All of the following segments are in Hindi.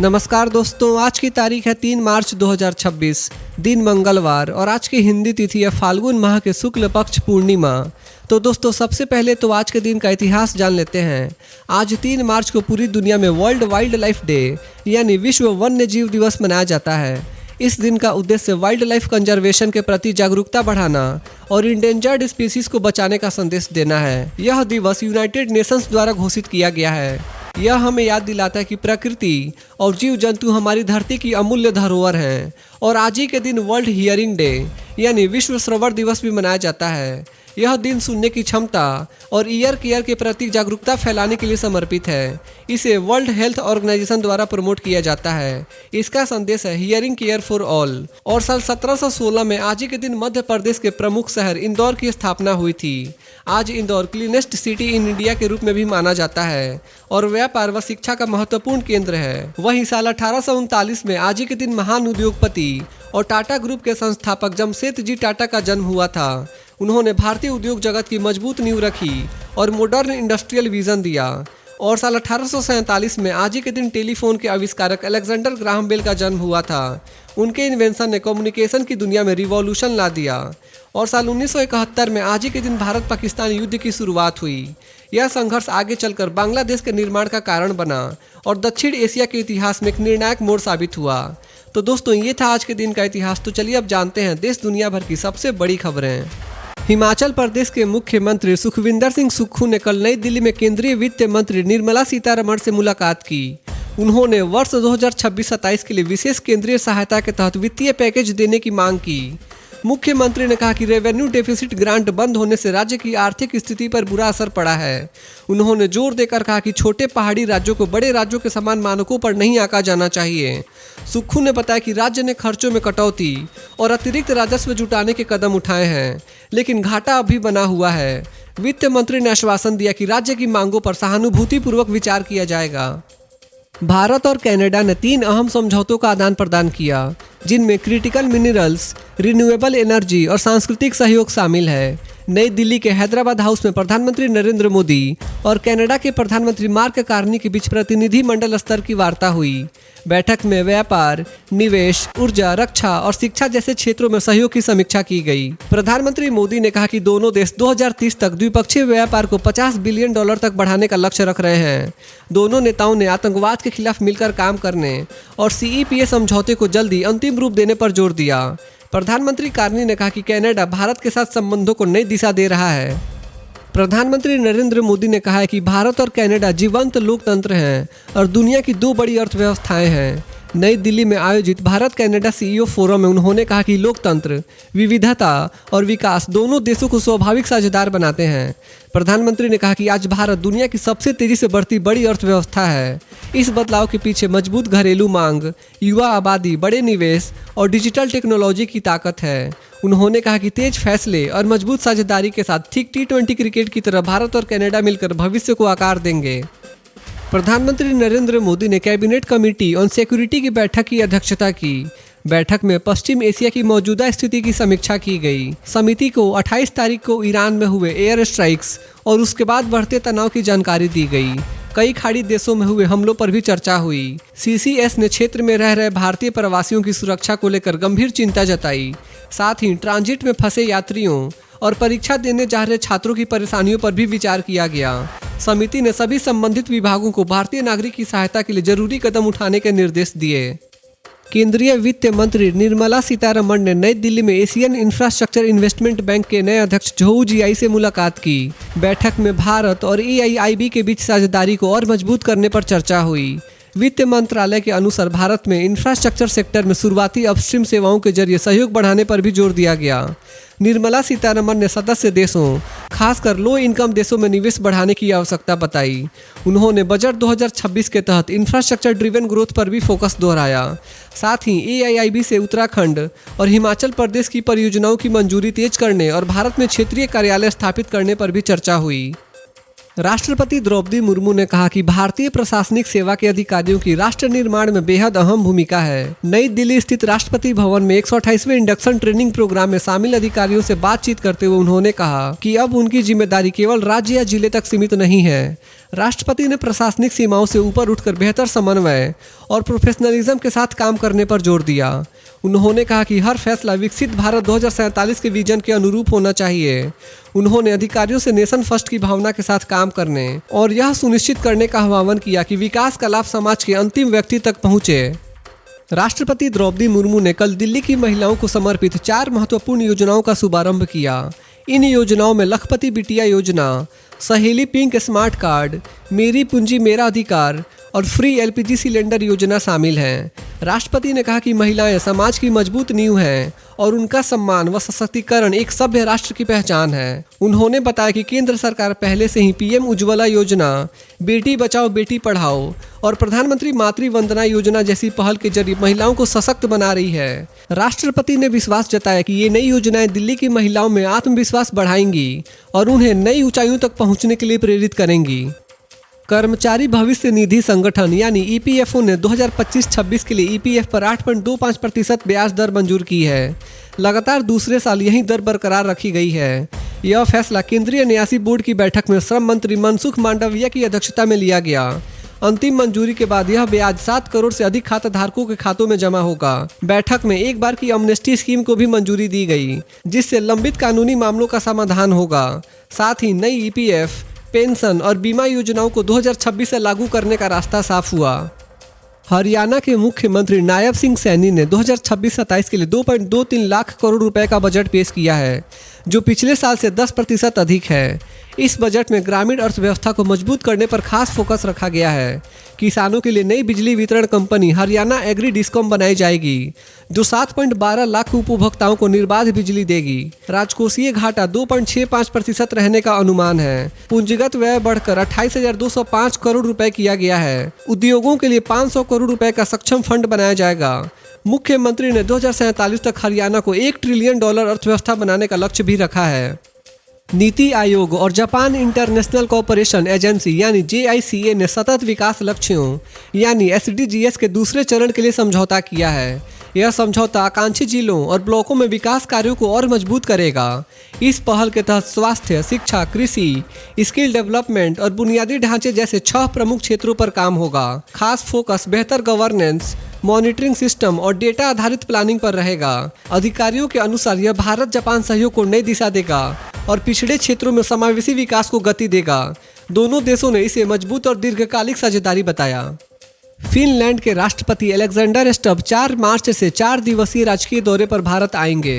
नमस्कार दोस्तों, आज की तारीख है 3 मार्च 2026, दिन मंगलवार और आज की हिंदी तिथि है फाल्गुन माह के शुक्ल पक्ष पूर्णिमा। तो दोस्तों सबसे पहले तो आज के दिन का इतिहास जान लेते हैं। आज 3 मार्च को पूरी दुनिया में वर्ल्ड वाइल्ड लाइफ डे यानी विश्व वन्य जीव दिवस मनाया जाता है। इस दिन का उद्देश्य वाइल्ड लाइफ कंजर्वेशन के प्रति जागरूकता बढ़ाना और इंडेंजर्ड स्पीसीज को बचाने का संदेश देना है। यह दिवस यूनाइटेड नेशंस द्वारा घोषित किया गया है। यह हमें याद दिलाता है कि प्रकृति और जीव जंतु हमारी धरती की अमूल्य धरोहर हैं। और आज ही के दिन वर्ल्ड हियरिंग डे यानी विश्व श्रवण दिवस भी मनाया जाता है। यह दिन सुनने की क्षमता और ईयर केयर के प्रति जागरूकता फैलाने के लिए समर्पित है। इसे वर्ल्ड हेल्थ ऑर्गेनाइजेशन द्वारा प्रमोट किया जाता है। इसका संदेश है हियरिंग केयर फॉर ऑल। और साल 1716 में आज ही के दिन मध्य प्रदेश के प्रमुख शहर इंदौर की स्थापना हुई थी। आज Indore cleanest city in India के रूप में भी माना जाता है और व्यापार व शिक्षा का महत्वपूर्ण केंद्र है। वहीं साल 1839 में आज ही के दिन महान उद्योगपति और टाटा ग्रुप के संस्थापक जमशेदजी टाटा का जन्म हुआ था। उन्होंने भारतीय उद्योग जगत की मजबूत नींव रखी और मॉडर्न इंडस्ट्रियल विजन दिया। और साल 1847 में आज ही के दिन टेलीफोन के आविष्कारक अलेक्जेंडर ग्राहम बेल का जन्म हुआ था। उनके इन्वेंशन ने कम्युनिकेशन की दुनिया में रिवॉल्यूशन ला दिया। और साल 1971 में आज ही के दिन भारत पाकिस्तान युद्ध की शुरुआत हुई। यह संघर्ष आगे चलकर बांग्लादेश के निर्माण का कारण बना और दक्षिण एशिया के इतिहास में एक निर्णायक मोड़ साबित हुआ। तो दोस्तों ये था आज के दिन का इतिहास। तो चलिए अब जानते हैं देश दुनिया भर की सबसे बड़ी खबरें। हिमाचल प्रदेश के मुख्यमंत्री सुखविंदर सिंह सुक्खू ने कल नई दिल्ली में केंद्रीय वित्त मंत्री निर्मला सीतारमण से मुलाकात की। उन्होंने वर्ष 2026-27 के लिए विशेष केंद्रीय सहायता के तहत वित्तीय पैकेज देने की मांग की। मुख्यमंत्री ने कहा कि रेवेन्यू डेफिसिट ग्रांट बंद होने से राज्य की आर्थिक स्थिति पर बुरा असर पड़ा है। उन्होंने जोर देकर कहा कि छोटे पहाड़ी राज्यों को बड़े राज्यों के समान मानकों पर नहीं आंका जाना चाहिए। सुक्खू ने बताया कि राज्य ने खर्चों में कटौती और अतिरिक्त राजस्व जुटाने के कदम उठाए हैं, लेकिन घाटा अभी बना हुआ है। वित्त मंत्री ने आश्वासन दिया कि राज्य की मांगों पर सहानुभूतिपूर्वक विचार किया जाएगा। भारत और कनाडा ने 3 अहम समझौतों का आदान प्रदान किया, जिनमें क्रिटिकल मिनरल्स, रिन्यूएबल एनर्जी और सांस्कृतिक सहयोग शामिल है। नई दिल्ली के हैदराबाद हाउस में प्रधानमंत्री नरेंद्र मोदी और कनाडा के प्रधानमंत्री मार्क कार्नी के बीच प्रतिनिधि मंडल स्तर की वार्ता हुई। बैठक में व्यापार, निवेश, ऊर्जा, रक्षा और शिक्षा जैसे क्षेत्रों में सहयोग की समीक्षा की गई। प्रधानमंत्री मोदी ने कहा कि दोनों देश 2030 तक द्विपक्षीय व्यापार को $50 बिलियन तक बढ़ाने का लक्ष्य रख रहे हैं। दोनों नेताओं ने आतंकवाद के खिलाफ मिलकर काम करने और CEPA समझौते को जल्दी अंतिम रूप देने पर जोर दिया। प्रधानमंत्री कार्नी ने कहा कि कनाडा भारत के साथ संबंधों को नई दिशा दे रहा है। प्रधानमंत्री नरेंद्र मोदी ने कहा है कि भारत और कनाडा जीवंत लोकतंत्र हैं और दुनिया की 2 बड़ी अर्थव्यवस्थाएं हैं। नई दिल्ली में आयोजित भारत कनाडा CEO फोरम में उन्होंने कहा कि लोकतंत्र, विविधता और विकास दोनों देशों को स्वाभाविक साझेदार बनाते हैं। प्रधानमंत्री ने कहा कि आज भारत दुनिया की सबसे तेजी से बढ़ती बड़ी अर्थव्यवस्था है। इस बदलाव के पीछे मजबूत घरेलू मांग, युवा आबादी, बड़े निवेश और डिजिटल टेक्नोलॉजी की ताकत है। उन्होंने कहा कि तेज फैसले और मजबूत साझेदारी के साथ ठीक T20 क्रिकेट की तरह भारत और कनाडा मिलकर भविष्य को आकार देंगे। प्रधानमंत्री नरेंद्र मोदी ने कैबिनेट कमेटी ऑन सिक्योरिटी की बैठक की अध्यक्षता की। बैठक में पश्चिम एशिया की मौजूदा स्थिति की समीक्षा की गई। समिति को 28 तारीख को ईरान में हुए एयर स्ट्राइक्स और उसके बाद बढ़ते तनाव की जानकारी दी गई। कई खाड़ी देशों में हुए हमलों पर भी चर्चा हुई। CCS ने क्षेत्र में रह रहे भारतीय प्रवासियों की सुरक्षा को लेकर गंभीर चिंता जताई। साथ ही ट्रांजिट में फंसे यात्रियों और परीक्षा देने जा रहे छात्रों की परेशानियों पर भी विचार किया गया। समिति ने सभी संबंधित विभागों को भारतीय नागरिक की सहायता के लिए जरूरी कदम उठाने के निर्देश दिए। केंद्रीय वित्त मंत्री निर्मला सीतारमण ने नई दिल्ली में एशियन इंफ्रास्ट्रक्चर इन्वेस्टमेंट बैंक के नए अध्यक्ष झोऊ जियाई से मुलाकात की। बैठक में भारत और AIIB के बीच साझेदारी को और मजबूत करने पर चर्चा हुई। वित्त मंत्रालय के अनुसार भारत में इंफ्रास्ट्रक्चर सेक्टर में शुरुआती अपस्ट्रीम सेवाओं के जरिए सहयोग बढ़ाने पर भी जोर दिया गया। निर्मला सीतारमण ने सदस्य देशों, खासकर लो इनकम देशों में निवेश बढ़ाने की आवश्यकता बताई। उन्होंने बजट 2026 के तहत इंफ्रास्ट्रक्चर ड्रिवन ग्रोथ पर भी फोकस दोहराया। साथ ही AIIB से उत्तराखंड और हिमाचल प्रदेश की परियोजनाओं की मंजूरी तेज करने और भारत में क्षेत्रीय कार्यालय स्थापित करने पर भी चर्चा हुई। राष्ट्रपति द्रौपदी मुर्मू ने कहा कि भारतीय प्रशासनिक सेवा के अधिकारियों की राष्ट्र निर्माण में बेहद अहम भूमिका है। नई दिल्ली स्थित राष्ट्रपति भवन में 128वें इंडक्शन ट्रेनिंग प्रोग्राम में शामिल अधिकारियों से बातचीत करते हुए उन्होंने कहा कि अब उनकी जिम्मेदारी केवल राज्य या जिले तक सीमित नहीं है। राष्ट्रपति ने प्रशासनिक सीमाओं से ऊपर उठकर बेहतर समन्वय और प्रोफेशनलिज्म के साथ काम करने पर जोर दिया। उन्होंने कहा कि हर फैसला विकसित भारत 2047 के विजन के अनुरूप होना चाहिए। उन्होंने अधिकारियों से नेशन फर्स्ट की भावना के साथ काम करने और यह सुनिश्चित करने का आह्वान किया कि विकास का लाभ समाज के अंतिम व्यक्ति तक पहुंचे। राष्ट्रपति द्रौपदी मुर्मू ने कल दिल्ली की महिलाओं को समर्पित 4 महत्वपूर्ण योजनाओं का शुभारंभ किया। इन योजनाओं में लखपति बिटिया योजना, सहेली पिंक स्मार्ट कार्ड, मेरी पूंजी मेरा अधिकार और फ्री एलपीजी सिलेंडर योजना शामिल हैं। राष्ट्रपति ने कहा कि महिलाएं समाज की मजबूत नींव हैं और उनका सम्मान व सशक्तिकरण एक सभ्य राष्ट्र की पहचान है। उन्होंने बताया कि केंद्र सरकार पहले से ही पीएम उज्ज्वला योजना, बेटी बचाओ बेटी पढ़ाओ और प्रधानमंत्री मातृ वंदना योजना जैसी पहल के जरिए महिलाओं को सशक्त बना रही है। राष्ट्रपति ने विश्वास जताया कि ये नई योजनाएं दिल्ली की महिलाओं में आत्मविश्वास बढ़ाएंगी और उन्हें नई ऊंचाइयों तक पहुंचने के लिए प्रेरित करेंगी। कर्मचारी भविष्य निधि संगठन यानी ईपीएफओ ने 2025-26 के लिए ईपीएफ पर 8.25% ब्याज दर मंजूर की है। लगातार दूसरे साल यही दर बरकरार रखी गई है। यह फैसला केंद्रीय न्यासी बोर्ड की बैठक में श्रम मंत्री मनसुख मांडविया की अध्यक्षता में लिया गया। अंतिम मंजूरी के बाद यह ब्याज 7 करोड़ से अधिक खाता धारकों के खातों में जमा होगा। बैठक में एक बार की अमनेस्टी स्कीम को भी मंजूरी दी गई, जिससे लंबित कानूनी मामलों का समाधान होगा। साथ ही नई ईपीएफ, पेंशन और बीमा योजनाओं को 2026 से लागू करने का रास्ता साफ हुआ। हरियाणा के मुख्यमंत्री नायब सिंह सैनी ने 2026-27 के लिए 2.23 लाख करोड़ रुपए का बजट पेश किया है, जो पिछले साल से 10% अधिक है। इस बजट में ग्रामीण अर्थव्यवस्था को मजबूत करने पर खास फोकस रखा गया है। किसानों के लिए नई बिजली वितरण कंपनी हरियाणा एग्री डिस्कॉम बनाई जाएगी, जो 7.12 लाख उपभोक्ताओं को निर्बाध बिजली देगी। राजकोषीय घाटा 2.65% रहने का अनुमान है। पूंजीगत व्यय बढ़कर 28,205 करोड़ रुपए किया गया है। उद्योगों के लिए 500 करोड़ रुपए का सक्षम फंड बनाया जाएगा। मुख्यमंत्री ने 2047 तक हरियाणा को $1 ट्रिलियन अर्थव्यवस्था बनाने का लक्ष्य भी रखा है। नीति आयोग और जापान इंटरनेशनल कोऑपरेशन एजेंसी यानी JICA ने सतत विकास लक्ष्यों यानी SDGs के दूसरे चरण के लिए समझौता किया है। यह समझौता आकांक्षी जिलों और ब्लॉकों में विकास कार्यों को और मजबूत करेगा। इस पहल के तहत स्वास्थ्य, शिक्षा, कृषि, स्किल डेवलपमेंट और बुनियादी ढांचे जैसे 6 प्रमुख क्षेत्रों पर काम होगा। खास फोकस बेहतर गवर्नेंस, मॉनिटरिंग सिस्टम और डेटा आधारित प्लानिंग पर रहेगा। अधिकारियों के अनुसार यह भारत जापान सहयोग को नई दिशा देगा और पिछड़े क्षेत्रों में समावेशी विकास को गति देगा। दोनों देशों ने इसे मजबूत और दीर्घकालिक साझेदारी बताया। फिनलैंड के राष्ट्रपति अलेक्जेंडर स्टब 4 मार्च से 4 दिवसीय राजकीय दौरे पर भारत आएंगे।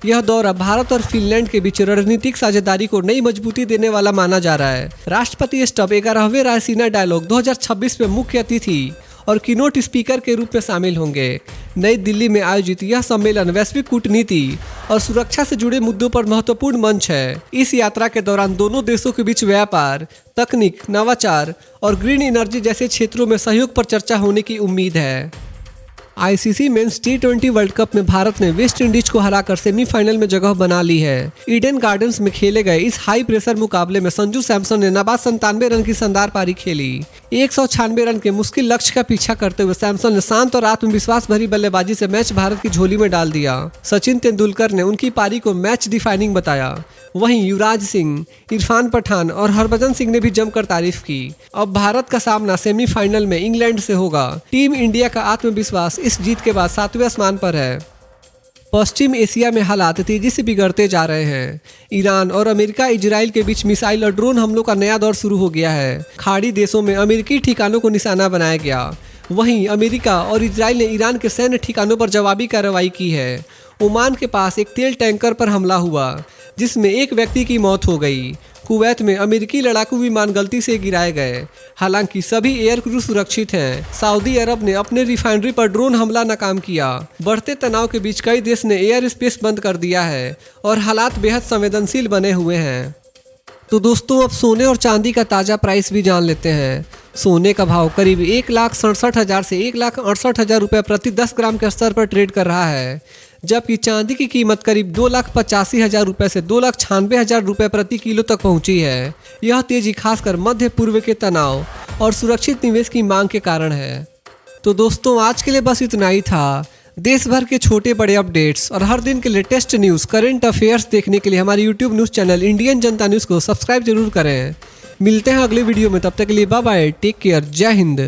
यह दौरा भारत और फिनलैंड के बीच रणनीतिक साझेदारी को नई मजबूती देने वाला माना जा रहा है। राष्ट्रपति स्टब 11वें रायसीना डायलॉग 2026 में मुख्य अतिथि और कीनोट स्पीकर के रूप में शामिल होंगे। नई दिल्ली में आयोजित यह सम्मेलन वैश्विक कूटनीति और सुरक्षा से जुड़े मुद्दों पर महत्वपूर्ण मंच है। इस यात्रा के दौरान दोनों देशों के बीच व्यापार, तकनीक, नवाचार और ग्रीन एनर्जी जैसे क्षेत्रों में सहयोग पर चर्चा होने की उम्मीद है। ICC men's T20 world cup में भारत ने वेस्ट इंडीज को हराकर सेमीफाइनल में जगह बना ली है। ईडन गार्डन्स में खेले गए इस हाई प्रेशर मुकाबले में संजू सैमसन ने नाबाद 97 रन की शानदार पारी खेली। 196 रन के मुश्किल लक्ष्य का पीछा करते हुए सैमसन ने शांत और आत्मविश्वास भरी बल्लेबाजी से मैच भारत की झोली में डाल दिया। सचिन तेंदुलकर ने उनकी पारी को मैच डिफाइनिंग बताया। वहीं युवराज सिंह, इरफान पठान और हरभजन सिंह ने भी जमकर तारीफ की। अब भारत का सामना सेमीफाइनल में इंग्लैंड से होगा। टीम इंडिया का आत्मविश्वास इस जीत के बाद 7वें स्थान पर है। पश्चिम एशिया में हालात तेजी से बिगड़ते जा रहे हैं। ईरान और अमेरिका इजराइल के बीच मिसाइल और ड्रोन हमलों का नया दौर शुरू हो गया है। खाड़ी देशों में अमेरिकी ठिकानों को निशाना बनाया गया। वहीं अमेरिका और इजराइल ने ईरान के सैन्य ठिकानों पर जवाबी कार्रवाई की है। ओमान के पास एक तेल टैंकर पर हमला हुआ, जिसमें एक व्यक्ति की मौत हो गई। कुवैत में अमेरिकी लड़ाकू विमान गलती से गिराए गए। हालांकि सभी एयर क्रू सुरक्षित हैं। सऊदी अरब ने अपने रिफाइनरी पर ड्रोन हमला नाकाम किया। बढ़ते तनाव के बीच कई देश ने एयर स्पेस बंद कर दिया है और हालात बेहद संवेदनशील बने हुए हैं। तो दोस्तों, अब सोने और चांदी का ताज़ा प्राइस भी जान लेते हैं। सोने का भाव करीब 1,67,000 से 1,68,000 रुपये प्रति 10 ग्राम के स्तर पर ट्रेड कर रहा है, जबकि चांदी की कीमत करीब 2,85,000 रुपये से 2,96,000 रुपये प्रति किलो तक पहुंची है। यह तेजी खासकर मध्य पूर्व के तनाव और सुरक्षित निवेश की मांग के कारण है। तो दोस्तों, आज के लिए बस इतना ही था। देश भर के छोटे बड़े अपडेट्स और हर दिन के लेटेस्ट न्यूज़, करंट अफेयर्स देखने के लिए हमारे YouTube न्यूज़ चैनल इंडियन जनता न्यूज़ को सब्सक्राइब जरूर करें। मिलते हैं अगले वीडियो में, तब तक के लिए बाय बाय, टेक केयर, जय हिंद।